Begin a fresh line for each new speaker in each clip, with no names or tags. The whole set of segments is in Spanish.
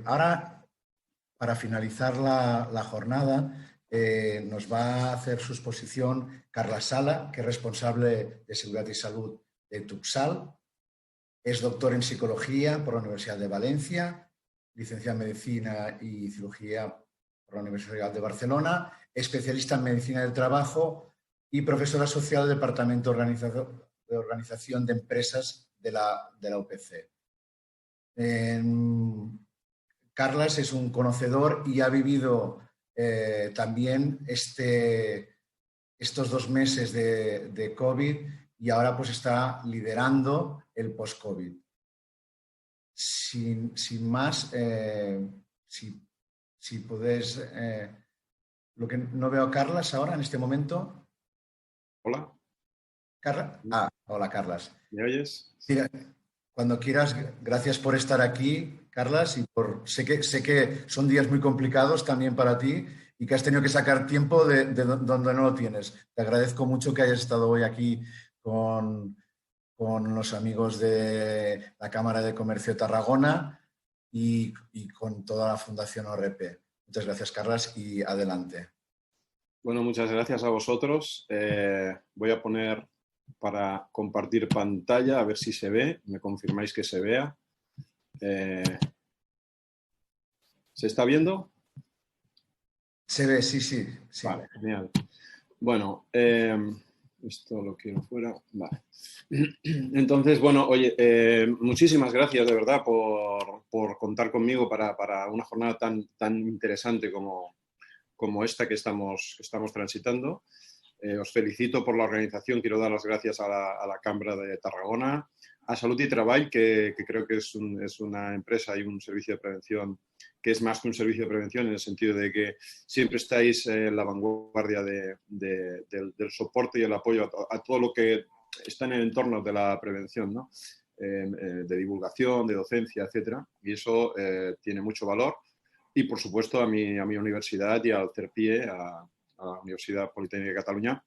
Ahora, para finalizar la jornada, nos va a hacer su exposición Carla Sala, que es responsable de Seguridad y Salud de Tuxal. Es doctor en Psicología por la Universidad de Valencia, licenciada en Medicina y Cirugía por la Universidad de Barcelona, especialista en Medicina del Trabajo y profesora asociada del Departamento de Organización de Empresas de la UPC. Carlas es un conocedor y ha vivido también estos 2 meses de COVID y ahora pues está liderando el post-COVID. Sin más, si podés... lo que no veo a Carlas ahora en este momento.
Hola.
Hola, Carlas.
¿Me oyes?
Sí, cuando quieras, gracias por estar aquí, Carlas, y sé que son días muy complicados también para ti y que has tenido que sacar tiempo de donde no lo tienes. Te agradezco mucho que hayas estado hoy aquí con los amigos de la Cámara de Comercio de Tarragona y con toda la Fundación ORP. Muchas gracias, Carlas, y adelante.
Bueno, muchas gracias a vosotros. Voy a poner para compartir pantalla, a ver si se ve. Me confirmáis que se vea. ¿Se está viendo?
Se ve, sí.
Vale, genial. Bueno, esto lo quiero fuera. Vale. Entonces, bueno, oye, muchísimas gracias de verdad por contar conmigo para una jornada tan interesante como esta que estamos transitando. Os felicito por la organización, quiero dar las gracias a la Cámara de Tarragona, a Salud y Treball, que creo que es una empresa y un servicio de prevención que es más que un servicio de prevención en el sentido de que siempre estáis en la vanguardia del soporte y el apoyo a todo lo que está en el entorno de la prevención, ¿no? De divulgación, de docencia, etcétera, y eso tiene mucho valor. Y, por supuesto, a mi universidad y al CERPIE, a la Universidad Politécnica de Cataluña,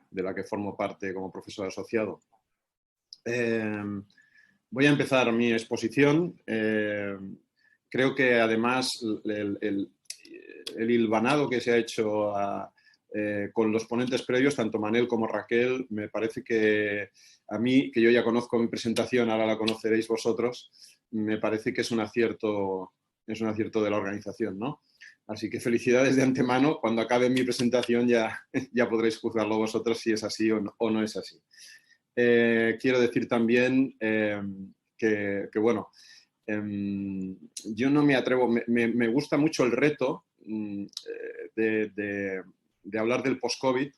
de la que formo parte como profesor asociado. Voy a empezar mi exposición. Creo que, además, el hilvanado que se ha hecho con los ponentes previos, tanto Manel como Raquel, me parece que a mí, que yo ya conozco mi presentación, ahora la conoceréis vosotros, me parece que es un acierto de la organización, ¿no? Así que felicidades de antemano. Cuando acabe mi presentación ya podréis juzgarlo vosotros si es así o no es así. Quiero decir también que bueno, yo no me atrevo, me gusta mucho el reto de hablar del post-COVID,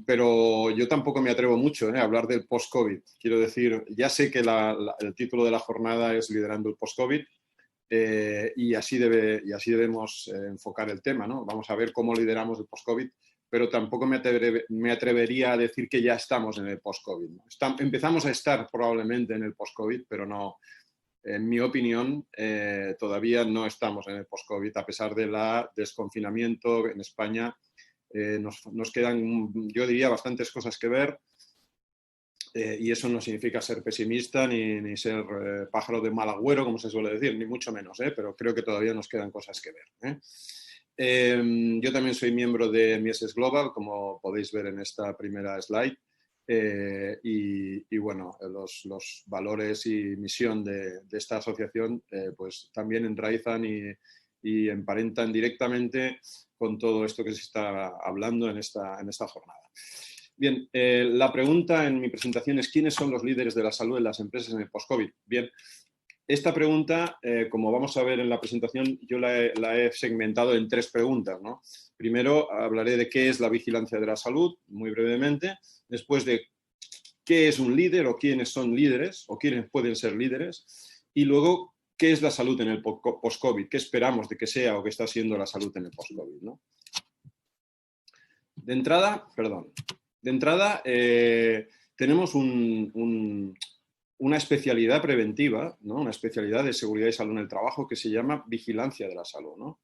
pero yo tampoco me atrevo mucho a hablar del post-COVID. Quiero decir, ya sé que el título de la jornada es Liderando el Post-COVID, y así debemos enfocar el tema, ¿no? Vamos a ver cómo lideramos el post-COVID, pero tampoco me atrevería a decir que ya estamos en el post-COVID, ¿no? Empezamos a estar probablemente en el post-COVID, pero no, en mi opinión, todavía no estamos en el post-COVID, a pesar del desconfinamiento en España. Nos quedan, yo diría, bastantes cosas que ver. Y eso no significa ser pesimista ni ser pájaro de mal agüero, como se suele decir, ni mucho menos, pero creo que todavía nos quedan cosas que ver. Yo también soy miembro de Mieses Global, como podéis ver en esta primera slide, y bueno, los valores y misión de esta asociación pues también enraizan y emparentan directamente con todo esto que se está hablando en esta jornada. Bien, la pregunta en mi presentación es ¿quiénes son los líderes de la salud en las empresas en el post-COVID? Bien, esta pregunta, como vamos a ver en la presentación, yo la he segmentado en 3 preguntas, ¿no? Primero hablaré de qué es la vigilancia de la salud, muy brevemente. Después de qué es un líder o quiénes son líderes o quiénes pueden ser líderes. Y luego, ¿qué es la salud en el post-COVID? ¿Qué esperamos de que sea o que está siendo la salud en el post-COVID, ¿no? De entrada, tenemos una especialidad preventiva, ¿no? Una especialidad de seguridad y salud en el trabajo que se llama vigilancia de la salud, ¿no?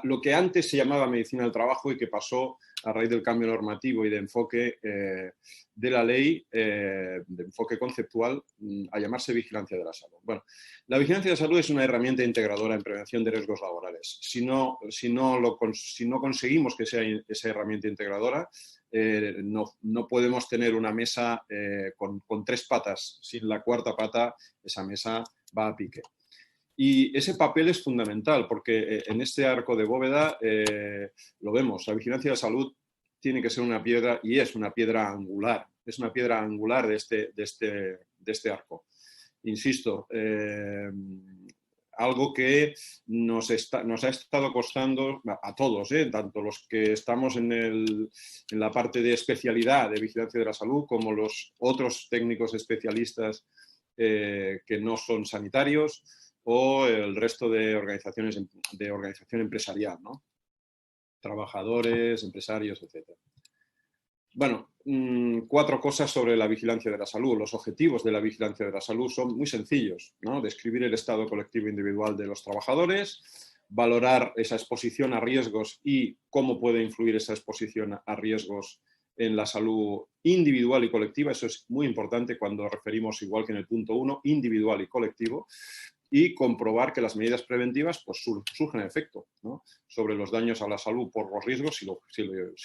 Lo que antes se llamaba medicina del trabajo y que pasó a raíz del cambio normativo y de enfoque de la ley, de enfoque conceptual, a llamarse vigilancia de la salud. Bueno, la vigilancia de la salud es una herramienta integradora en prevención de riesgos laborales. Si no conseguimos que sea esa herramienta integradora, no podemos tener una mesa con 3 patas. Sin la 4ª pata, esa mesa va a pique. Y ese papel es fundamental porque en este arco de bóveda lo vemos, la vigilancia de la salud tiene que ser una piedra, y es una piedra angular, es una piedra angular de este arco. Insisto, algo que nos ha estado costando a todos, tanto los que estamos en la parte de especialidad de vigilancia de la salud como los otros técnicos especialistas que no son sanitarios, o el resto de organización empresarial, ¿no? Trabajadores, empresarios, etc. Bueno, 4 cosas sobre la vigilancia de la salud. Los objetivos de la vigilancia de la salud son muy sencillos, ¿no? Describir el estado colectivo individual de los trabajadores, valorar esa exposición a riesgos y cómo puede influir esa exposición a riesgos en la salud individual y colectiva. Eso es muy importante cuando referimos, igual que en el punto 1, individual y colectivo. Y comprobar que las medidas preventivas pues, surgen efecto, ¿no? Sobre los daños a la salud por los riesgos, si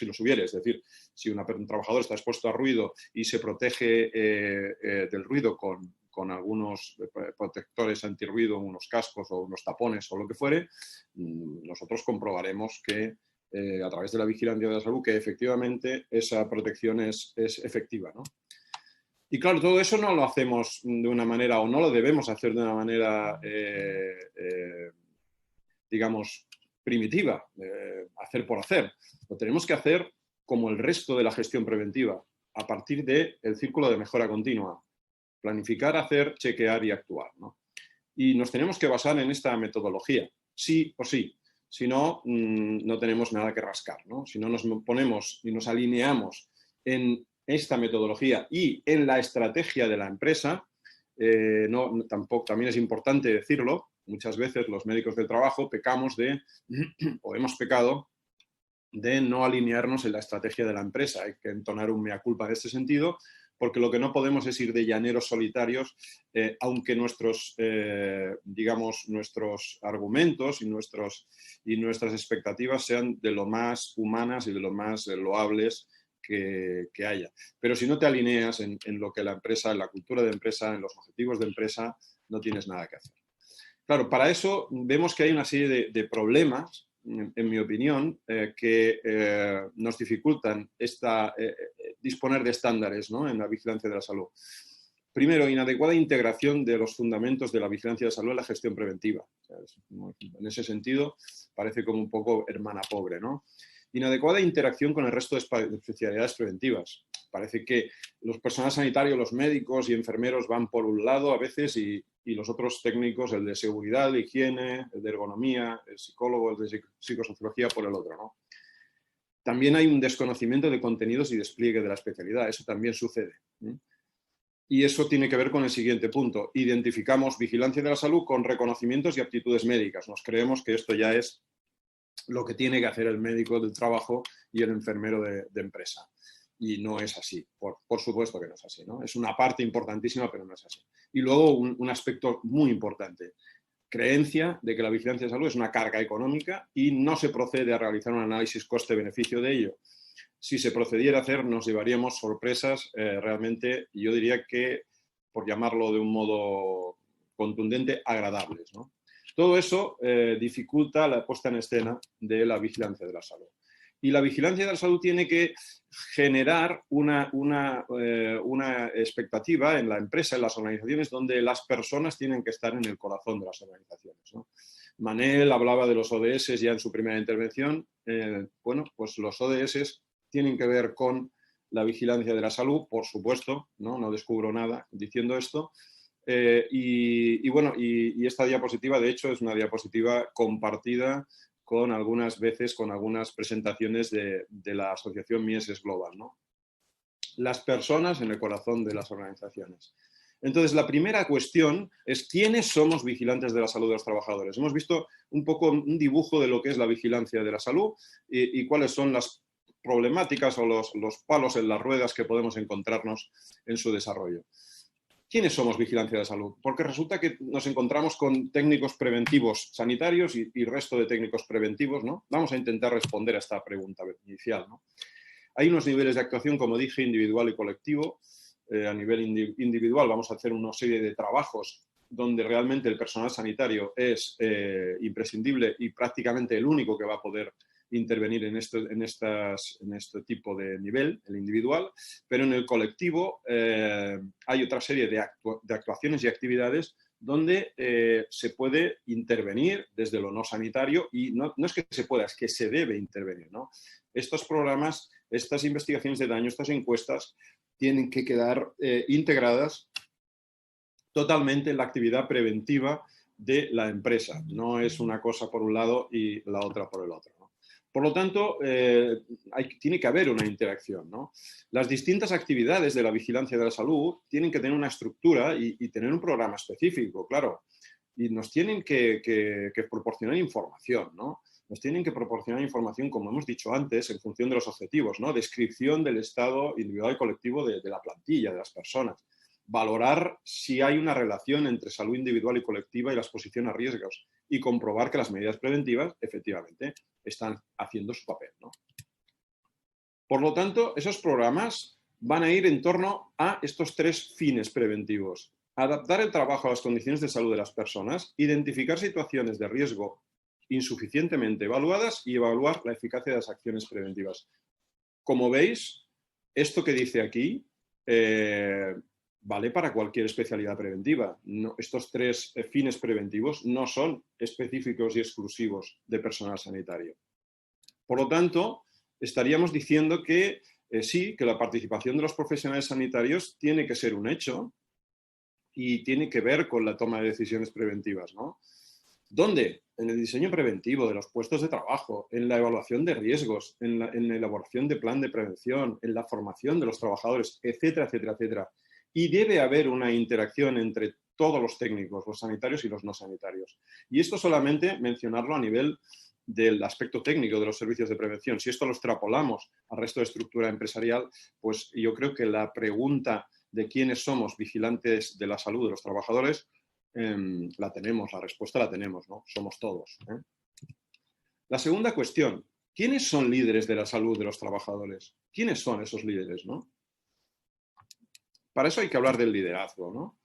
los hubiere. Es decir, si un trabajador está expuesto a ruido y se protege del ruido con algunos protectores antirruido, unos cascos o unos tapones o lo que fuere, nosotros comprobaremos que a través de la vigilancia de la salud que efectivamente esa protección es efectiva, ¿no? Y claro, todo eso no lo hacemos de una manera, o no lo debemos hacer de una manera, digamos, primitiva, hacer por hacer. Lo tenemos que hacer como el resto de la gestión preventiva, a partir del círculo de mejora continua. Planificar, hacer, chequear y actuar, ¿no? Y nos tenemos que basar en esta metodología, sí o sí. Si no, no tenemos nada que rascar, ¿no? Si no nos ponemos y nos alineamos en esta metodología y en la estrategia de la empresa, también es importante decirlo, muchas veces los médicos del trabajo pecamos o hemos pecado de no alinearnos en la estrategia de la empresa. Hay que entonar un mea culpa en este sentido, porque lo que no podemos es ir de llaneros solitarios, aunque nuestros argumentos y nuestras expectativas sean de lo más humanas y de lo más loables que haya. Pero si no te alineas en lo que la empresa, en la cultura de empresa, en los objetivos de empresa, no tienes nada que hacer. Claro, para eso vemos que hay una serie de problemas, en mi opinión, que nos dificultan disponer de estándares, ¿no? En la vigilancia de la salud. Primero, inadecuada integración de los fundamentos de la vigilancia de la salud en la gestión preventiva. O sea, en ese sentido, parece como un poco hermana pobre, ¿no? Inadecuada interacción con el resto de especialidades preventivas. Parece que los personal sanitarios, los médicos y enfermeros van por un lado a veces y los otros técnicos, el de seguridad, de higiene, el de ergonomía, el psicólogo, el de psicosociología por el otro, ¿no? También hay un desconocimiento de contenidos y despliegue de la especialidad. Eso también sucede, ¿eh? Y eso tiene que ver con el siguiente punto. Identificamos vigilancia de la salud con reconocimientos y aptitudes médicas. Nos creemos que esto ya es lo que tiene que hacer el médico del trabajo y el enfermero de empresa. Y no es así, por supuesto que no es así, ¿no? Es una parte importantísima, pero no es así. Y luego un aspecto muy importante, creencia de que la vigilancia de salud es una carga económica y no se procede a realizar un análisis coste-beneficio de ello. Si se procediera a hacer, nos llevaríamos sorpresas realmente, yo diría que, por llamarlo de un modo contundente, agradables, ¿no? Todo eso dificulta la puesta en escena de la vigilancia de la salud. Y la vigilancia de la salud tiene que generar una expectativa en la empresa, en las organizaciones, donde las personas tienen que estar en el corazón de las organizaciones, ¿no? Manel hablaba de los ODS ya en su primera intervención. Bueno, pues los ODS tienen que ver con la vigilancia de la salud, por supuesto, no descubro nada diciendo esto. Bueno, esta diapositiva, de hecho, es una diapositiva compartida con algunas presentaciones de la asociación Mieses Global, ¿no? Las personas en el corazón de las organizaciones. Entonces, la primera cuestión es ¿quiénes somos vigilantes de la salud de los trabajadores? Hemos visto un poco un dibujo de lo que es la vigilancia de la salud y cuáles son las problemáticas o los palos en las ruedas que podemos encontrarnos en su desarrollo. ¿Quiénes somos Vigilancia de Salud? Porque resulta que nos encontramos con técnicos preventivos sanitarios y resto de técnicos preventivos, ¿no? Vamos a intentar responder a esta pregunta inicial, ¿no? Hay unos niveles de actuación, como dije, individual y colectivo. A nivel individual vamos a hacer una serie de trabajos donde realmente el personal sanitario es imprescindible y prácticamente el único que va a poder intervenir en este tipo de nivel, el individual, pero en el colectivo hay otra serie de actuaciones y actividades donde se puede intervenir desde lo no sanitario y no es que se pueda, es que se debe intervenir, ¿no? Estos programas, estas investigaciones de daño, estas encuestas tienen que quedar integradas totalmente en la actividad preventiva de la empresa. No es una cosa por un lado y la otra por el otro, ¿no? Por lo tanto, tiene que haber una interacción, ¿no? Las distintas actividades de la vigilancia de la salud tienen que tener una estructura y tener un programa específico, claro. Y nos tienen que proporcionar información, ¿no? Nos tienen que proporcionar información, como hemos dicho antes, en función de los objetivos, ¿no? Descripción del estado individual y colectivo de la plantilla, de las personas. Valorar si hay una relación entre salud individual y colectiva y la exposición a riesgos y comprobar que las medidas preventivas efectivamente están haciendo su papel, ¿no? Por lo tanto, esos programas van a ir en torno a estos tres fines preventivos. Adaptar el trabajo a las condiciones de salud de las personas, identificar situaciones de riesgo insuficientemente evaluadas y evaluar la eficacia de las acciones preventivas. Como veis, esto que dice aquí vale para cualquier especialidad preventiva. No, estos tres fines preventivos no son específicos y exclusivos de personal sanitario. Por lo tanto, estaríamos diciendo que sí, que la participación de los profesionales sanitarios tiene que ser un hecho y tiene que ver con la toma de decisiones preventivas, ¿no? ¿Dónde? En el diseño preventivo de los puestos de trabajo, en la evaluación de riesgos, en la elaboración de plan de prevención, en la formación de los trabajadores, etcétera, etcétera, etcétera. Y debe haber una interacción entre todos los técnicos, los sanitarios y los no sanitarios. Y esto solamente mencionarlo a nivel del aspecto técnico de los servicios de prevención. Si esto lo extrapolamos al resto de estructura empresarial, pues yo creo que la pregunta de quiénes somos vigilantes de la salud de los trabajadores la tenemos, la respuesta la tenemos, ¿no? Somos todos, ¿eh? La segunda cuestión, ¿quiénes son líderes de la salud de los trabajadores? ¿Quiénes son esos líderes, no? Para eso hay que hablar del liderazgo, ¿no?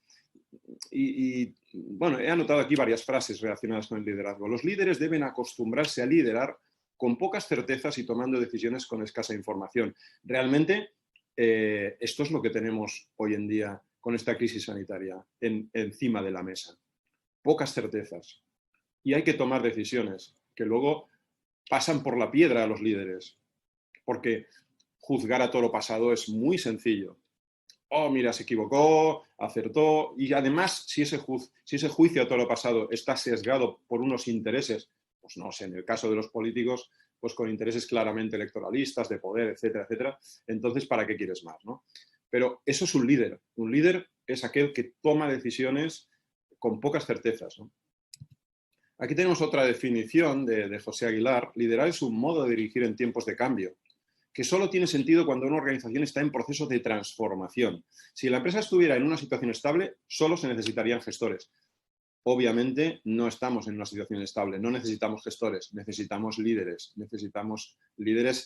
Bueno, he anotado aquí varias frases relacionadas con el liderazgo. Los líderes deben acostumbrarse a liderar con pocas certezas y tomando decisiones con escasa información. Realmente, esto es lo que tenemos hoy en día con esta crisis sanitaria encima de la mesa. Pocas certezas. Y hay que tomar decisiones que luego pasan por la piedra a los líderes. Porque juzgar a toro pasado es muy sencillo. Oh, mira, se equivocó, acertó. Y además, si ese juicio a toro pasado está sesgado por unos intereses, pues no sé, en el caso de los políticos, pues con intereses claramente electoralistas, de poder, etcétera, etcétera, entonces, ¿para qué quieres más, no? Pero eso es un líder. Un líder es aquel que toma decisiones con pocas certezas, ¿no? Aquí tenemos otra definición de José Aguilar. Liderar es un modo de dirigir en tiempos de cambio, que solo tiene sentido cuando una organización está en proceso de transformación. Si la empresa estuviera en una situación estable, solo se necesitarían gestores. Obviamente no estamos en una situación estable, no necesitamos gestores, necesitamos líderes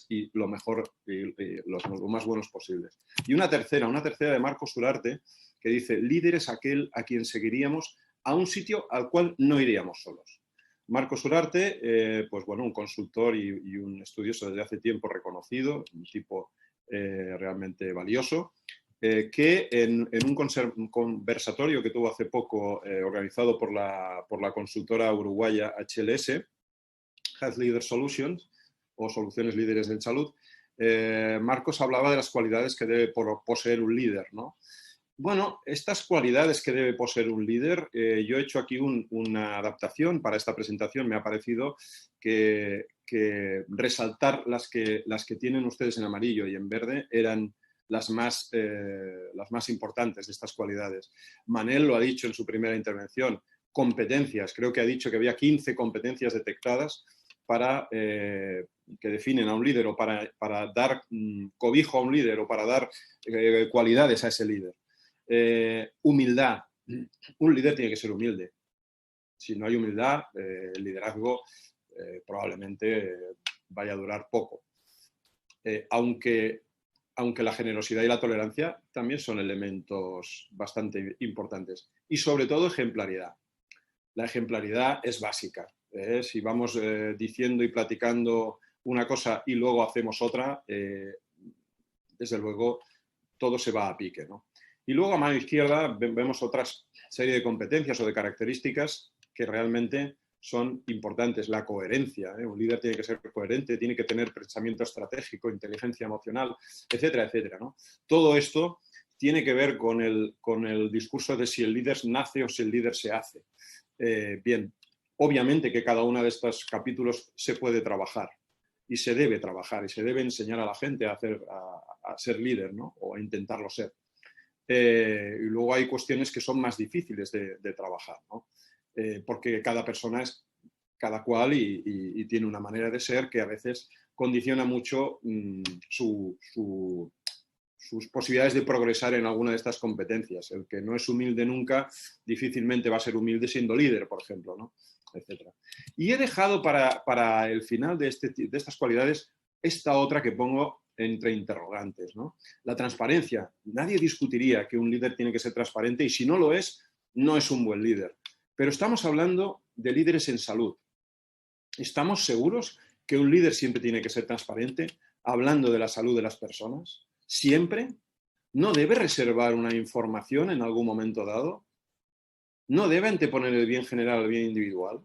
y lo mejor, los más buenos posibles. Y una tercera de Marcos Urarte, que dice, líder es aquel a quien seguiríamos a un sitio al cual no iríamos solos. Marcos Urarte, pues bueno, un consultor y un estudioso desde hace tiempo reconocido, un tipo realmente valioso, que en un conversatorio que tuvo hace poco organizado por la consultora uruguaya HLS, Health Leader Solutions, o Soluciones Líderes en Salud, Marcos hablaba de las cualidades que debe poseer un líder, ¿no? Bueno, estas cualidades que debe poseer un líder, yo he hecho aquí una adaptación para esta presentación. Me ha parecido que resaltar las que tienen ustedes en amarillo y en verde eran las más importantes de estas cualidades. Manel lo ha dicho en su primera intervención, competencias. Creo que ha dicho que había 15 competencias detectadas para que definen a un líder o para dar cobijo a un líder o para dar cualidades a ese líder. Humildad. Un líder tiene que ser humilde. Si no hay humildad, el liderazgo probablemente vaya a durar poco. Aunque la generosidad y la tolerancia también son elementos bastante importantes. Y sobre todo ejemplaridad. La ejemplaridad es básica. Si vamos diciendo y platicando una cosa y luego hacemos otra, desde luego todo se va a pique, ¿no? Y luego a mano izquierda vemos otra serie de competencias o de características que realmente son importantes. La coherencia. Un líder tiene que ser coherente, tiene que tener pensamiento estratégico, inteligencia emocional, etcétera, etcétera, ¿no? Todo esto tiene que ver con el discurso de si el líder nace o si el líder se hace. Bien, obviamente que cada uno de estos capítulos se puede trabajar y se debe trabajar y se debe enseñar a la gente a ser líder, ¿no? O a intentarlo ser. Y luego hay cuestiones que son más difíciles de trabajar, ¿no? Porque cada persona es cada cual y tiene una manera de ser que a veces condiciona mucho sus posibilidades de progresar en alguna de estas competencias. El que no es humilde nunca difícilmente va a ser humilde siendo líder, por ejemplo, ¿no? Etcétera. Y he dejado para el final de estas cualidades esta otra que pongo entre interrogantes, ¿no? La transparencia. Nadie discutiría que un líder tiene que ser transparente y si no lo es, no es un buen líder. Pero estamos hablando de líderes en salud. ¿Estamos seguros que un líder siempre tiene que ser transparente hablando de la salud de las personas? ¿Siempre? ¿No debe reservar una información en algún momento dado? ¿No debe anteponer el bien general al bien individual?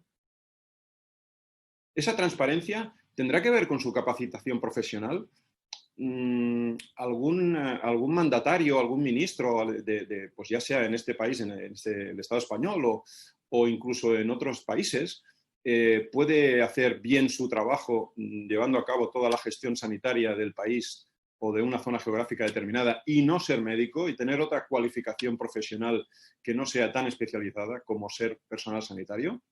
¿Esa transparencia tendrá que ver con su capacitación profesional? ¿Algún mandatario, algún ministro, pues ya sea en este país, en el Estado español o incluso en otros países, puede hacer bien su trabajo llevando a cabo toda la gestión sanitaria del país o de una zona geográfica determinada y no ser médico y tener otra cualificación profesional que no sea tan especializada como ser personal sanitario?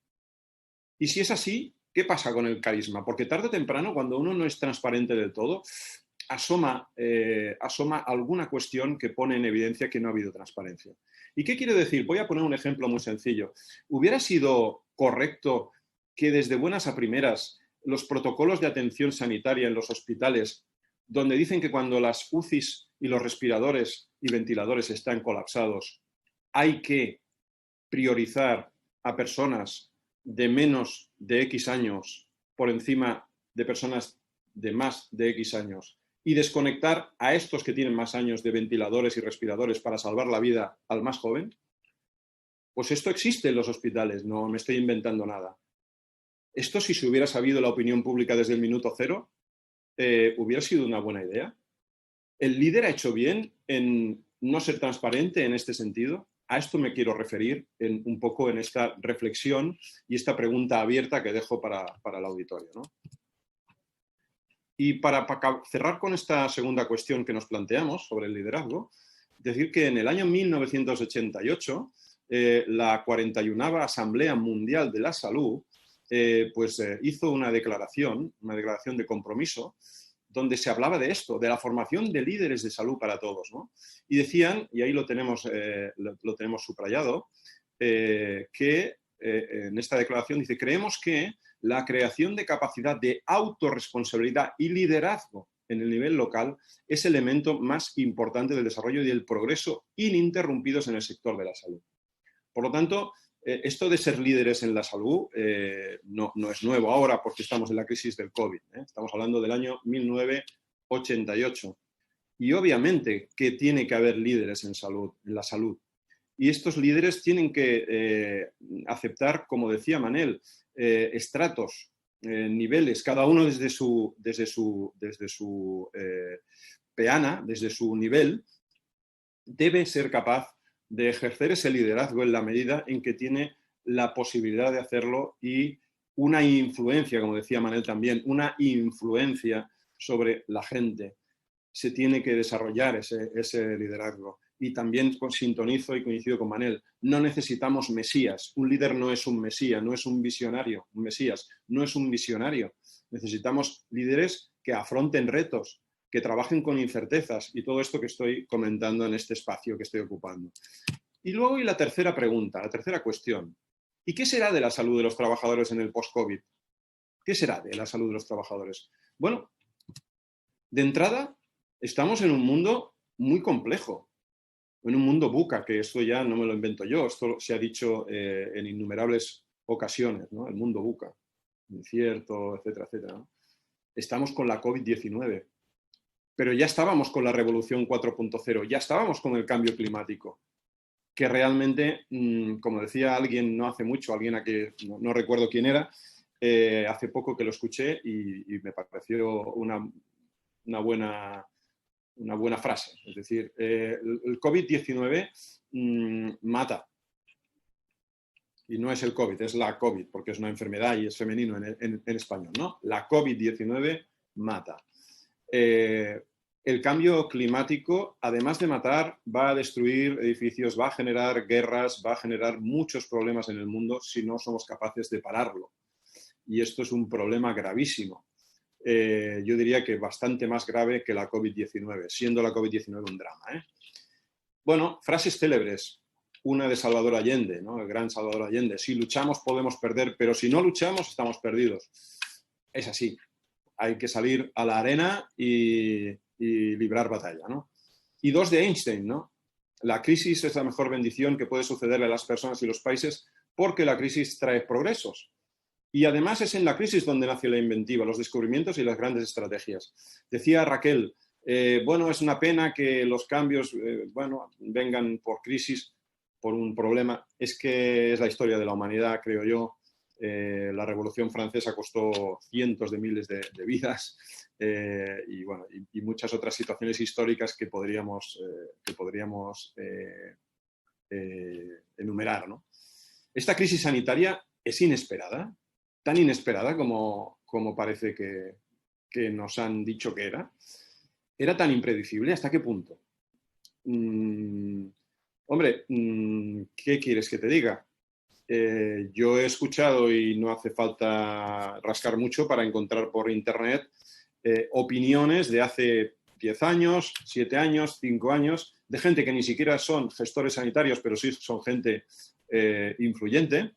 Y si es así, ¿qué pasa con el carisma? Porque tarde o temprano, cuando uno no es transparente del todo, asoma alguna cuestión que pone en evidencia que no ha habido transparencia. ¿Y qué quiero decir? Voy a poner un ejemplo muy sencillo. ¿Hubiera sido correcto que desde buenas a primeras los protocolos de atención sanitaria en los hospitales, donde dicen que cuando las UCIs y los respiradores y ventiladores están colapsados, hay que priorizar a personas de menos de X años por encima de personas de más de X años y desconectar a estos que tienen más años de ventiladores y respiradores para salvar la vida al más joven? Pues esto existe en los hospitales, no me estoy inventando nada. Esto, si se hubiera sabido la opinión pública desde el minuto cero, hubiera sido una buena idea. ¿El líder ha hecho bien en no ser transparente en este sentido? A esto me quiero referir un poco en esta reflexión y esta pregunta abierta que dejo para el auditorio, ¿no? Y para cerrar con esta segunda cuestión que nos planteamos sobre el liderazgo, decir que en el año 1988 la 41ª Asamblea Mundial de la Salud hizo una declaración de compromiso donde se hablaba de esto, de la formación de líderes de salud para todos, ¿no? Y decían, y ahí lo tenemos subrayado, que en esta declaración dice: creemos que la creación de capacidad de autorresponsabilidad y liderazgo en el nivel local es el elemento más importante del desarrollo y del progreso ininterrumpidos en el sector de la salud. Por lo tanto, esto de ser líderes en la salud no es nuevo ahora porque estamos en la crisis del COVID. Estamos hablando del año 1988. Y obviamente que tiene que haber líderes en la salud. Y estos líderes tienen que aceptar, como decía Manel, estratos, niveles, cada uno desde su peana, desde su nivel, debe ser capaz de ejercer ese liderazgo en la medida en que tiene la posibilidad de hacerlo y una influencia, como decía Manel también, una influencia sobre la gente. Se tiene que desarrollar ese liderazgo. Y también sintonizo y coincido con Manel, no necesitamos mesías. Un líder no es un mesías, no es un visionario. Un mesías no es un visionario. Necesitamos líderes que afronten retos, que trabajen con incertezas y todo esto que estoy comentando en este espacio que estoy ocupando. Y luego, y la tercera pregunta, la tercera cuestión. ¿Y qué será de la salud de los trabajadores en el post-COVID? ¿Qué será de la salud de los trabajadores? Bueno, de entrada, estamos en un mundo muy complejo, en un mundo VUCA, que esto ya no me lo invento yo, esto se ha dicho en innumerables ocasiones, ¿no? El mundo VUCA, incierto, etcétera, etcétera, ¿no? Estamos con la COVID-19, pero ya estábamos con la revolución 4.0, ya estábamos con el cambio climático, que realmente, como decía alguien no hace mucho, alguien a que no recuerdo quién era, hace poco que lo escuché y me pareció una buena frase. Es decir, el COVID-19 mata. Y no es el COVID, es la COVID, porque es una enfermedad y es femenino en español, ¿no? La COVID-19 mata. El cambio climático, además de matar, va a destruir edificios, va a generar guerras, va a generar muchos problemas en el mundo si no somos capaces de pararlo. Y esto es un problema gravísimo. Yo diría que bastante más grave que la COVID-19, siendo la COVID-19 un drama, ¿eh? Bueno, frases célebres. Una de Salvador Allende, ¿no? El gran Salvador Allende. Si luchamos podemos perder, pero si no luchamos estamos perdidos. Es así. Hay que salir a la arena y librar batalla, ¿no? Y dos de Einstein, ¿no? La crisis es la mejor bendición que puede sucederle a las personas y los países porque la crisis trae progresos. Y además es en la crisis donde nace la inventiva, los descubrimientos y las grandes estrategias. Decía Raquel, bueno, es una pena que los cambios, vengan por crisis, por un problema. Es que es la historia de la humanidad, creo yo. La Revolución Francesa costó cientos de miles de vidas y muchas otras situaciones históricas que podríamos enumerar, ¿no? Esta crisis sanitaria es inesperada, tan inesperada como parece que nos han dicho que era. ¿Era tan impredecible? ¿Hasta qué punto? Hombre, ¿qué quieres que te diga? Yo he escuchado, y no hace falta rascar mucho para encontrar por internet, opiniones de hace 10 años, 7 años, 5 años, de gente que ni siquiera son gestores sanitarios, pero sí son gente influyente,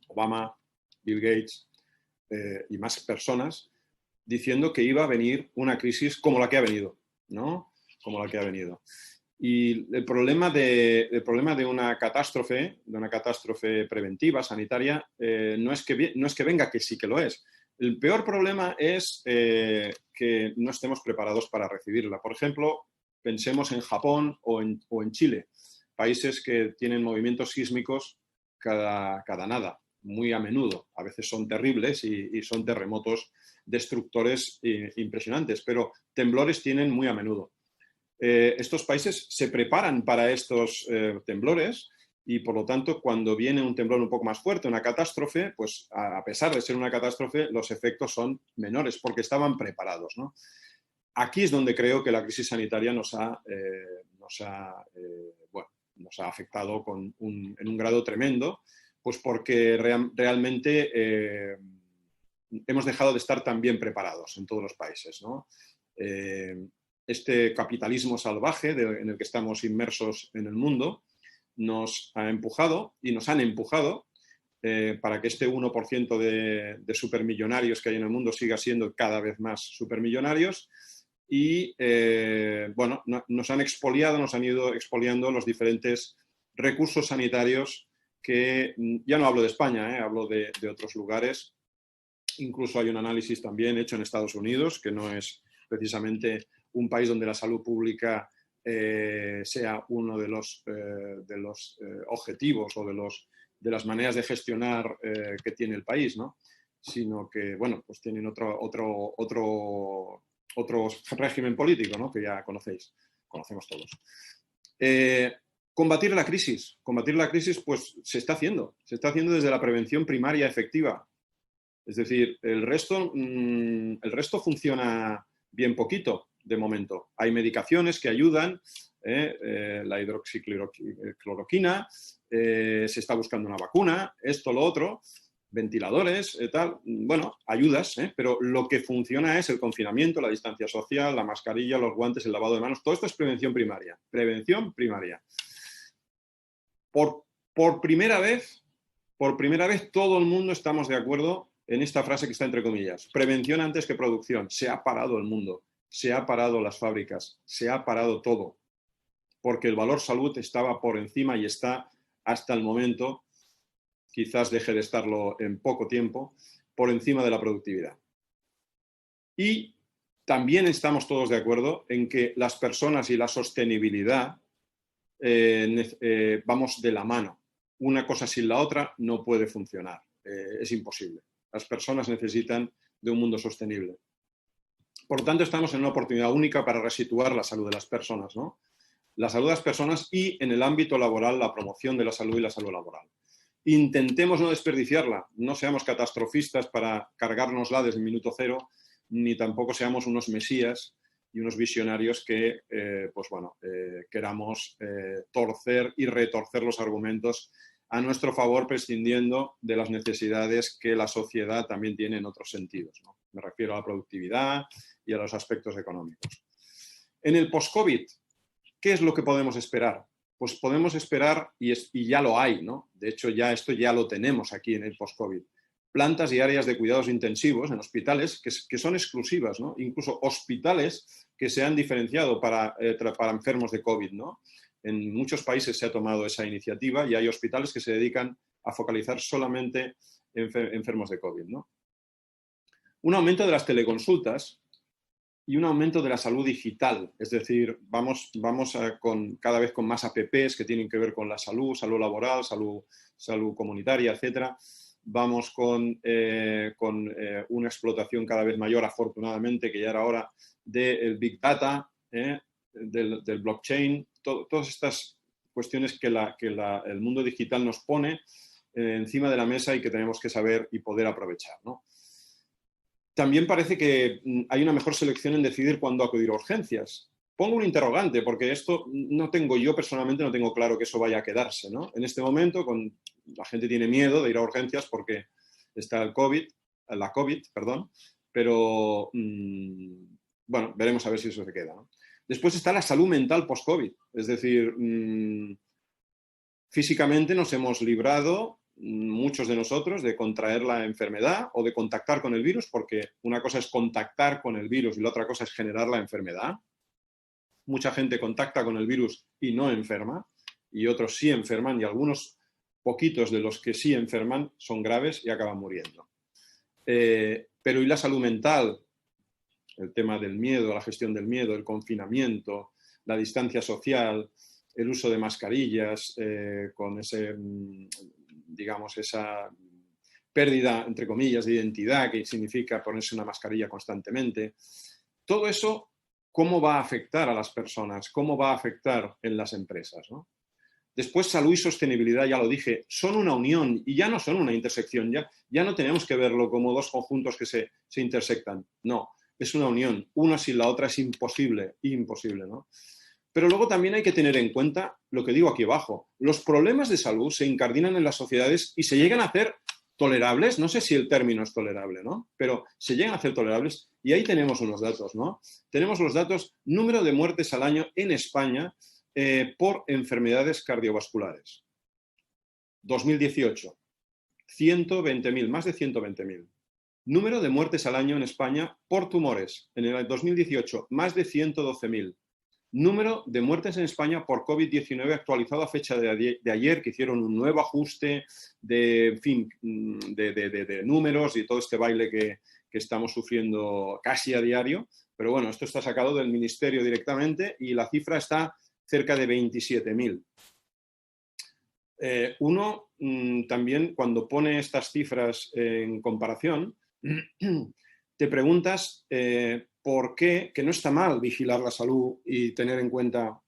Obama, Bill Gates y más personas, diciendo que iba a venir una crisis como la que ha venido, ¿no? Como la que ha venido. Y el problema de una catástrofe preventiva, sanitaria, no es que venga, que sí que lo es. El peor problema es que no estemos preparados para recibirla. Por ejemplo, pensemos en Japón o en Chile, países que tienen movimientos sísmicos cada nada, muy a menudo. A veces son terribles y son terremotos destructores impresionantes, pero temblores tienen muy a menudo. Estos países se preparan para estos temblores y, por lo tanto, cuando viene un temblor un poco más fuerte, una catástrofe, pues a pesar de ser una catástrofe, los efectos son menores porque estaban preparados, ¿no? Aquí es donde creo que la crisis sanitaria nos ha afectado en un grado tremendo, pues porque realmente hemos dejado de estar tan bien preparados en todos los países, ¿no? Este capitalismo salvaje en el que estamos inmersos en el mundo nos ha empujado y nos han empujado para que este 1% de supermillonarios que hay en el mundo siga siendo cada vez más supermillonarios y nos han expoliado, nos han ido expoliando los diferentes recursos sanitarios que, ya no hablo de España, hablo de otros lugares. Incluso hay un análisis también hecho en Estados Unidos, que no es precisamente un país donde la salud pública sea uno de los objetivos o de las maneras de gestionar que tiene el país, ¿no? Sino que, pues tienen otro régimen político, ¿no? Que ya conocemos todos. Combatir la crisis, pues se está haciendo desde la prevención primaria efectiva. Es decir, el resto funciona bien poquito de momento. Hay medicaciones que ayudan, la hidroxicloroquina, se está buscando una vacuna, esto, lo otro, ventiladores, tal, bueno, ayudas, pero lo que funciona es el confinamiento, la distancia social, la mascarilla, los guantes, el lavado de manos. Todo esto es prevención primaria. Prevención primaria. Por primera vez todo el mundo estamos de acuerdo en esta frase que está entre comillas. Prevención antes que producción. Se ha parado el mundo, se ha parado las fábricas, se ha parado todo. Porque el valor salud estaba por encima y está hasta el momento, quizás deje de estarlo en poco tiempo, por encima de la productividad. Y también estamos todos de acuerdo en que las personas y la sostenibilidad vamos de la mano. Una cosa sin la otra no puede funcionar, es imposible. Las personas necesitan de un mundo sostenible. Por lo tanto, estamos en una oportunidad única para resituar la salud de las personas, ¿no? La salud de las personas y, en el ámbito laboral, la promoción de la salud y la salud laboral. Intentemos no desperdiciarla, no seamos catastrofistas para cargárnosla desde el minuto cero, ni tampoco seamos unos mesías y unos visionarios que, queramos torcer y retorcer los argumentos a nuestro favor, prescindiendo de las necesidades que la sociedad también tiene en otros sentidos, ¿no? Me refiero a la productividad y a los aspectos económicos. En el post-COVID, ¿qué es lo que podemos esperar? Pues podemos esperar, y ya lo hay, ¿no? De hecho, esto ya lo tenemos aquí en el post-COVID. Plantas y áreas de cuidados intensivos en hospitales que son exclusivas, ¿no? Incluso hospitales que se han diferenciado para enfermos de COVID, ¿no? En muchos países se ha tomado esa iniciativa y hay hospitales que se dedican a focalizar solamente enfermos de COVID, ¿no? Un aumento de las teleconsultas y un aumento de la salud digital, es decir, vamos cada vez con más apps que tienen que ver con la salud, salud laboral, salud comunitaria, etcétera. Vamos con una explotación cada vez mayor, afortunadamente, que ya era hora del Big Data, del blockchain, todas estas cuestiones que el mundo digital nos pone encima de la mesa y que tenemos que saber y poder aprovechar, ¿no? También parece que hay una mejor selección en decidir cuándo acudir a urgencias. Pongo un interrogante, porque esto yo personalmente no tengo claro que eso vaya a quedarse, ¿no? En este momento, la gente tiene miedo de ir a urgencias porque está la COVID, pero bueno, veremos a ver si eso se queda, ¿no? Después está la salud mental post-COVID, es decir, físicamente nos hemos librado, muchos de nosotros, de contraer la enfermedad o de contactar con el virus, porque una cosa es contactar con el virus y la otra cosa es generar la enfermedad. Mucha gente contacta con el virus y no enferma, y otros sí enferman, y algunos poquitos de los que sí enferman son graves y acaban muriendo. Pero ¿y la salud mental? El tema del miedo, la gestión del miedo, el confinamiento, la distancia social, el uso de mascarillas, con esa pérdida, entre comillas, de identidad que significa ponerse una mascarilla constantemente. Todo eso, ¿cómo va a afectar a las personas? ¿Cómo va a afectar en las empresas, ¿no? Después, salud y sostenibilidad, ya lo dije, son una unión y ya no son una intersección. Ya no tenemos que verlo como dos conjuntos que se intersectan. No, es una unión. Una sin la otra es imposible, ¿no? Pero luego también hay que tener en cuenta lo que digo aquí abajo. Los problemas de salud se incardinan en las sociedades y se llegan a hacer tolerables. No sé si el término es tolerable, ¿no? Pero se llegan a hacer tolerables y ahí tenemos unos datos, ¿no? Tenemos los datos, número de muertes al año en España por enfermedades cardiovasculares. 2018, 120.000, más de 120.000. Número de muertes al año en España por tumores. En el 2018, más de 112.000. Número de muertes en España por COVID-19 actualizado a fecha de ayer, que hicieron un nuevo ajuste de números y todo este baile que estamos sufriendo casi a diario. Pero bueno, esto está sacado del ministerio directamente y la cifra está cerca de 27.000. Uno también, cuando pone estas cifras en comparación, te preguntas por qué, que no está mal vigilar la salud y tener en cuenta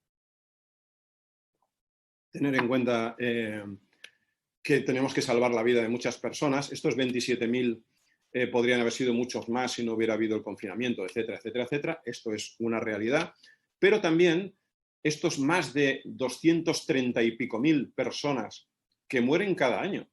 que tenemos que salvar la vida de muchas personas. Estos 27.000 podrían haber sido muchos más si no hubiera habido el confinamiento, etcétera, etcétera, etcétera. Esto es una realidad. Pero también estos más de 230 y pico mil personas que mueren cada año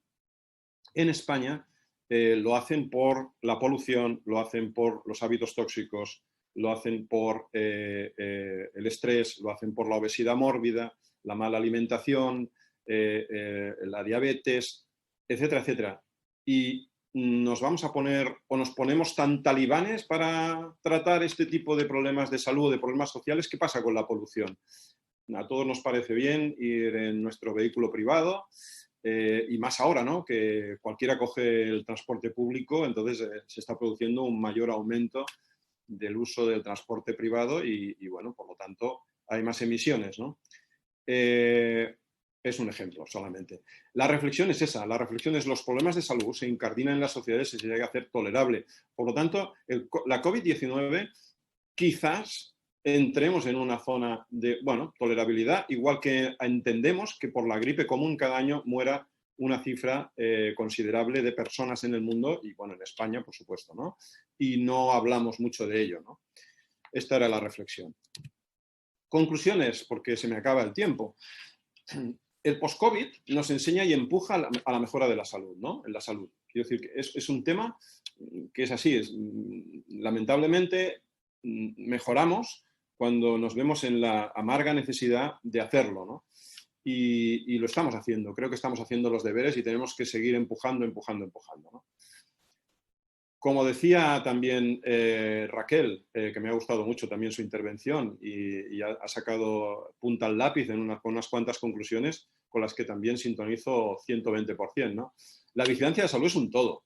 en España lo hacen por la polución, lo hacen por los hábitos tóxicos, lo hacen por el estrés, lo hacen por la obesidad mórbida, la mala alimentación, la diabetes, etcétera, etcétera. Y nos vamos a poner o nos ponemos tan talibanes para tratar este tipo de problemas de salud, de problemas sociales. ¿Qué pasa con la polución? A todos nos parece bien ir en nuestro vehículo privado, y más ahora, ¿no? Que cualquiera coge el transporte público, entonces se está produciendo un mayor aumento del uso del transporte privado y bueno, por lo tanto, hay más emisiones, ¿no? Es un ejemplo solamente. La reflexión es esa, la reflexión es los problemas de salud se incardinan en las sociedades y se llega a hacer tolerable. Por lo tanto, la COVID-19 quizás entremos en una zona de, bueno, tolerabilidad, igual que entendemos que por la gripe común cada año muera una cifra considerable de personas en el mundo y, bueno, en España, por supuesto, ¿no? Y no hablamos mucho de ello, ¿no? Esta era la reflexión. Conclusiones, porque se me acaba el tiempo. El post-COVID nos enseña y empuja a la mejora de la salud, ¿no? En la salud. Quiero decir que es un tema que es así. Lamentablemente, mejoramos cuando nos vemos en la amarga necesidad de hacerlo, ¿no? Y lo estamos haciendo. Creo que estamos haciendo los deberes y tenemos que seguir empujando, ¿no? Como decía también Raquel, que me ha gustado mucho también su intervención y ha sacado punta al lápiz con unas cuantas conclusiones con las que también sintonizo 120%, ¿no? La vigilancia de salud es un todo.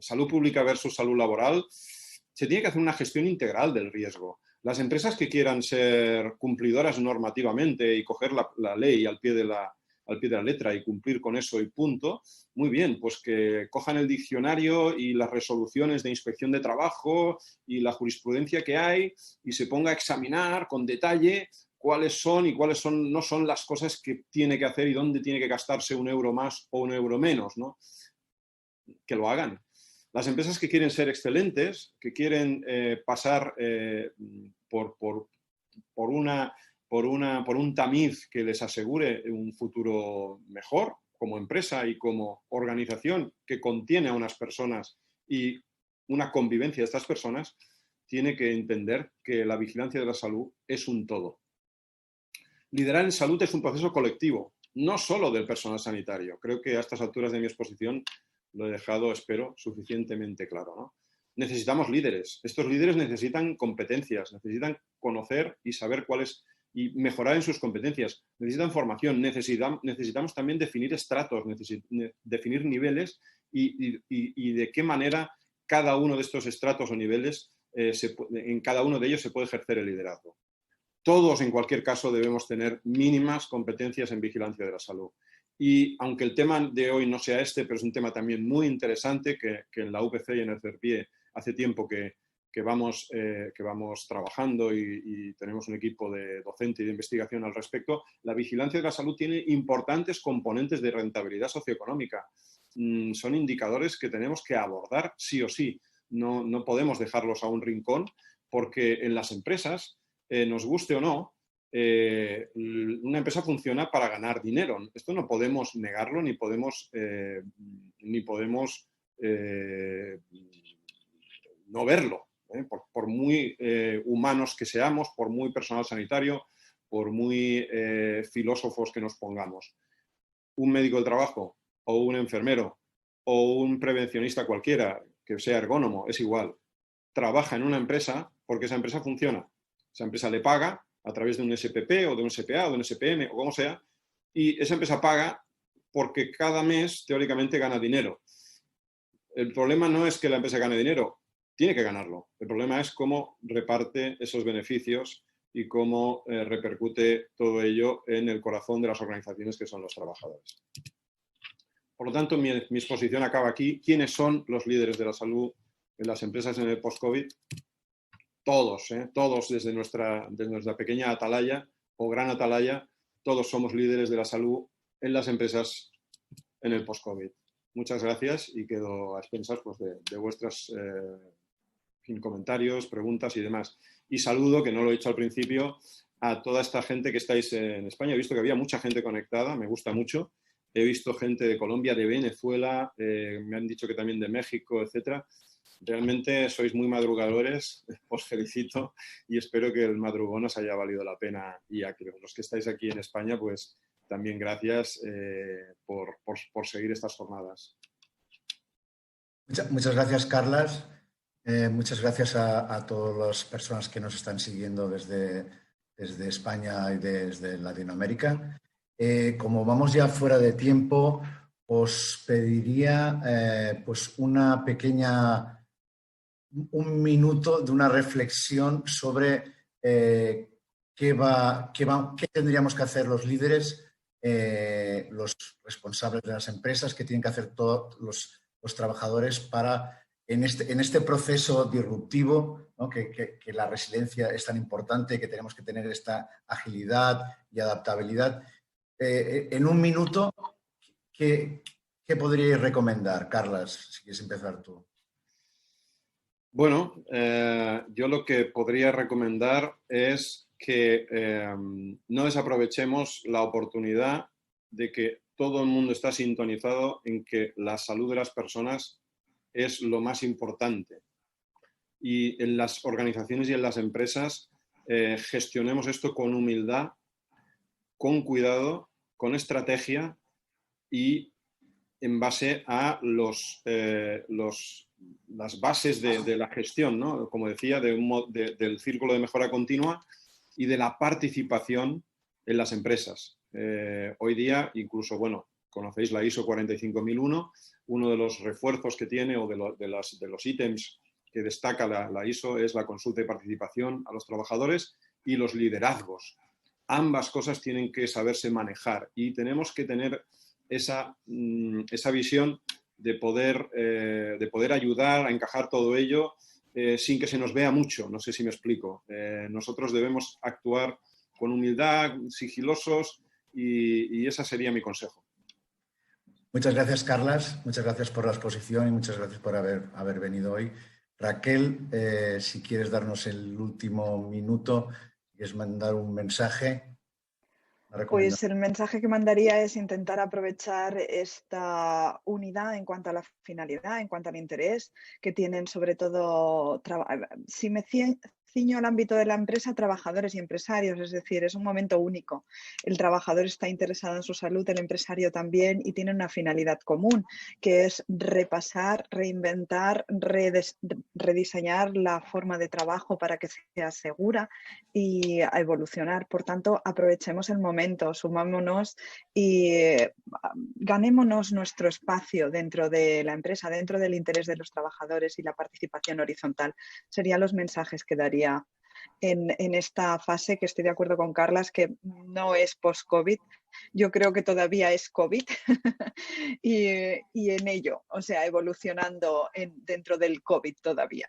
Salud pública versus salud laboral. Se tiene que hacer una gestión integral del riesgo. Las empresas que quieran ser cumplidoras normativamente y coger la ley al pie de la letra y cumplir con eso y punto, muy bien, pues que cojan el diccionario y las resoluciones de inspección de trabajo y la jurisprudencia que hay y se ponga a examinar con detalle cuáles son y cuáles no son las cosas que tiene que hacer y dónde tiene que gastarse un euro más o un euro menos, ¿no? Que lo hagan. Las empresas que quieren ser excelentes, que quieren pasar por un tamiz que les asegure un futuro mejor como empresa y como organización que contiene a unas personas y una convivencia de estas personas, tiene que entender que la vigilancia de la salud es un todo. Liderar en salud es un proceso colectivo, no solo del personal sanitario. Creo que a estas alturas de mi exposición lo he dejado, espero, suficientemente claro, ¿no? Necesitamos líderes. Estos líderes necesitan competencias, necesitan conocer y saber cuáles y mejorar en sus competencias. Necesitan formación, necesitamos también definir estratos, definir niveles y de qué manera cada uno de estos estratos o niveles, en cada uno de ellos se puede ejercer el liderazgo. Todos, en cualquier caso, debemos tener mínimas competencias en vigilancia de la salud. Y aunque el tema de hoy no sea este, pero es un tema también muy interesante que en la UPC y en el CERPIE hace tiempo que vamos trabajando y tenemos un equipo de docente y de investigación al respecto. La vigilancia de la salud tiene importantes componentes de rentabilidad socioeconómica. Son indicadores que tenemos que abordar sí o sí. No podemos dejarlos a un rincón porque en las empresas, nos guste o no, una empresa funciona para ganar dinero. Esto no podemos negarlo ni podemos no verlo. Por muy humanos que seamos, por muy personal sanitario, por muy filósofos que nos pongamos. Un médico del trabajo o un enfermero o un prevencionista cualquiera que sea ergónomo, es igual. Trabaja en una empresa porque esa empresa funciona. Esa empresa le paga a través de un SPP o de un SPA o de un SPM o como sea, y esa empresa paga porque cada mes teóricamente gana dinero. El problema no es que la empresa gane dinero, tiene que ganarlo. El problema es cómo reparte esos beneficios y cómo repercute todo ello en el corazón de las organizaciones que son los trabajadores. Por lo tanto, mi exposición acaba aquí. ¿Quiénes son los líderes de la salud en las empresas en el post-COVID? Todos, todos desde nuestra pequeña atalaya o gran atalaya, todos somos líderes de la salud en las empresas en el post-COVID. Muchas gracias y quedo a expensas pues, de vuestros comentarios, preguntas y demás. Y saludo, que no lo he dicho al principio, a toda esta gente que estáis en España. He visto que había mucha gente conectada, me gusta mucho. he visto gente de Colombia, de Venezuela, me han dicho que también de México, etcétera. Realmente sois muy madrugadores, os felicito y espero que el madrugón os haya valido la pena. Y a los que estáis aquí en España, pues también gracias por seguir estas jornadas.
Muchas gracias, Carlas. Muchas gracias a todas las personas que nos están siguiendo desde España y desde Latinoamérica. Como vamos ya fuera de tiempo, os pediría pues un minuto de una reflexión sobre qué tendríamos que hacer los líderes, los responsables de las empresas, qué tienen que hacer todos los trabajadores para, en este proceso disruptivo, ¿no? que la resiliencia es tan importante, que tenemos que tener esta agilidad y adaptabilidad. En un minuto, ¿qué podríais recomendar? Carlas, si quieres empezar tú.
Bueno, yo lo que podría recomendar es que no desaprovechemos la oportunidad de que todo el mundo está sintonizado en que la salud de las personas es lo más importante. Y en las organizaciones y en las empresas gestionemos esto con humildad, con cuidado, con estrategia y en base a las bases de la gestión, ¿no? Como decía, del círculo de mejora continua y de la participación en las empresas. Hoy día, incluso, bueno, conocéis la ISO 45001, uno de los refuerzos que tiene o de los ítems que destaca la ISO es la consulta y participación a los trabajadores y los liderazgos. Ambas cosas tienen que saberse manejar y tenemos que tener esa visión de poder ayudar a encajar todo ello sin que se nos vea mucho. No sé si me explico. Nosotros debemos actuar con humildad, sigilosos y ese sería mi consejo.
Muchas gracias, Carlas. Muchas gracias por la exposición y muchas gracias por haber venido hoy. Raquel, si quieres darnos el último minuto, quieres mandar un mensaje.
Pues el mensaje que mandaría es intentar aprovechar esta unidad en cuanto a la finalidad, en cuanto al interés que tienen sobre todo, si me ciño al ámbito de la empresa, trabajadores y empresarios, es decir, es un momento único. El trabajador está interesado en su salud, el empresario también, y tiene una finalidad común, que es repasar, reinventar, rediseñar la forma de trabajo para que sea segura y a evolucionar. Por tanto, aprovechemos el momento, sumámonos y ganémonos nuestro espacio dentro de la empresa, dentro del interés de los trabajadores y la participación horizontal. Serían los mensajes que daría en esta fase, que estoy de acuerdo con Carlas, que no es post-COVID. Yo creo que todavía es COVID y en ello, o sea, evolucionando dentro del COVID todavía.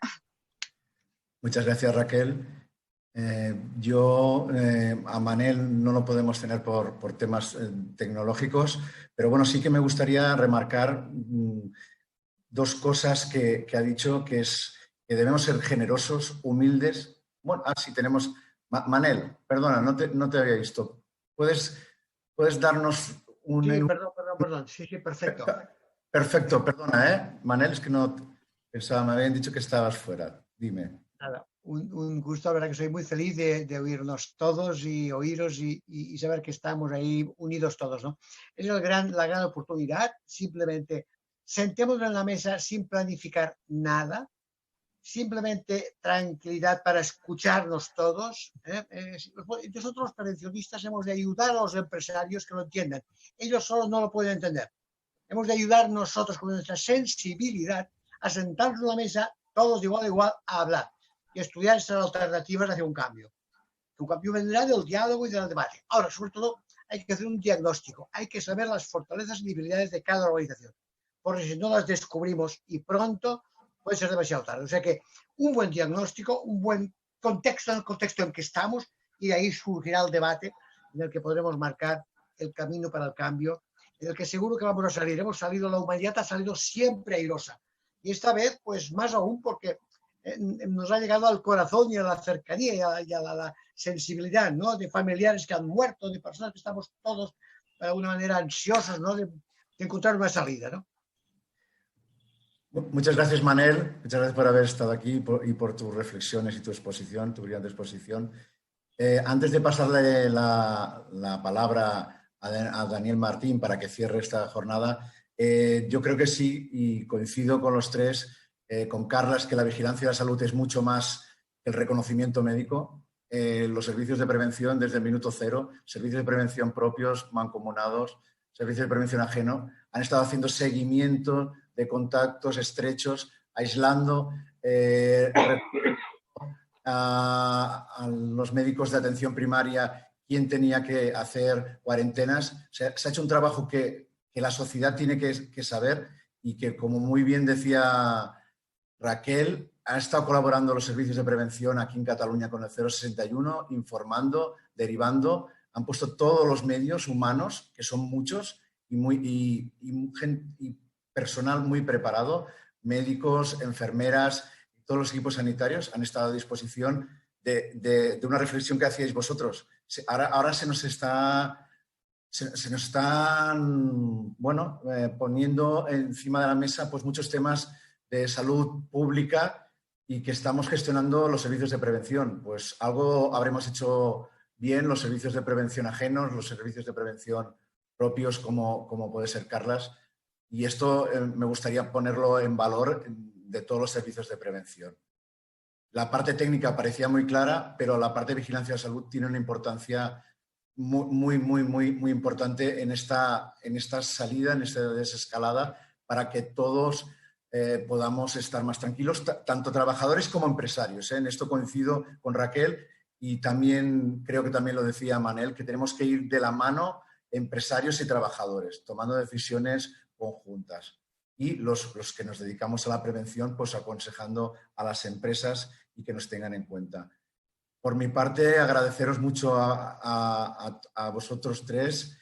Muchas gracias, Raquel. A Manel no lo podemos tener por temas tecnológicos, pero bueno, sí que me gustaría remarcar dos cosas que ha dicho, que es que debemos ser generosos, humildes. Bueno, sí, tenemos... Manel, perdona, no te había visto. ¿Puedes darnos un...
Sí, perdón. Sí, perfecto.
Perfecto, perdona, Manel, es que no pensaba, me habían dicho que estabas fuera. Dime.
Nada, un gusto, la verdad que soy muy feliz de oírnos todos y oíros y saber que estamos ahí unidos todos, ¿no? Es la gran oportunidad, simplemente sentémonos en la mesa sin planificar nada, simplemente tranquilidad para escucharnos todos. Nosotros los prevencionistas hemos de ayudar a los empresarios que lo entiendan. Ellos solos no lo pueden entender. Hemos de ayudar nosotros con nuestra sensibilidad a sentarnos en la mesa, todos de igual a igual, a hablar y estudiar esas alternativas hacia un cambio. Un cambio vendrá del diálogo y del debate. Ahora, sobre todo, hay que hacer un diagnóstico. Hay que saber las fortalezas y debilidades de cada organización. Porque si no las descubrimos y pronto, puede ser demasiado tarde. O sea que un buen diagnóstico, un buen contexto, en el contexto en que estamos, y de ahí surgirá el debate en el que podremos marcar el camino para el cambio, en el que seguro que vamos a salir. La humanidad ha salido siempre airosa. Y esta vez, pues más aún, porque nos ha llegado al corazón y a la cercanía y a la sensibilidad, ¿no? De familiares que han muerto, de personas que estamos todos de alguna manera ansiosos, ¿no? de encontrar una salida, ¿no?
Muchas gracias, Manel. Muchas gracias por haber estado aquí y por tus reflexiones y tu exposición, tu brillante exposición. Antes de pasarle la palabra a Daniel Martín para que cierre esta jornada, yo creo que sí, y coincido con los tres, con Carlas, que la vigilancia de la salud es mucho más que el reconocimiento médico. Los servicios de prevención desde el minuto cero, servicios de prevención propios, mancomunados, servicios de prevención ajeno, han estado haciendo seguimiento de contactos estrechos, aislando a los médicos de atención primaria quién tenía que hacer cuarentenas. Se ha hecho un trabajo que la sociedad tiene que saber y que, como muy bien decía Raquel, ha estado colaborando los servicios de prevención aquí en Cataluña con el 061, informando, derivando. Han puesto todos los medios humanos, que son muchos, y personal muy preparado, médicos, enfermeras, todos los equipos sanitarios han estado a disposición de una reflexión que hacíais vosotros. Ahora se nos están poniendo encima de la mesa pues muchos temas de salud pública y que estamos gestionando los servicios de prevención. Pues algo habremos hecho bien, los servicios de prevención ajenos, los servicios de prevención propios, como puede ser Carlas. Y esto me gustaría ponerlo en valor de todos los servicios de prevención. La parte técnica parecía muy clara, pero la parte de vigilancia de salud tiene una importancia muy importante en esta salida, en esta desescalada, para que todos podamos estar más tranquilos, tanto trabajadores como empresarios. En esto coincido con Raquel y también creo que también lo decía Manel, que tenemos que ir de la mano empresarios y trabajadores, tomando decisiones conjuntas. Y los que nos dedicamos a la prevención, pues aconsejando a las empresas y que nos tengan en cuenta. Por mi parte, agradeceros mucho a vosotros tres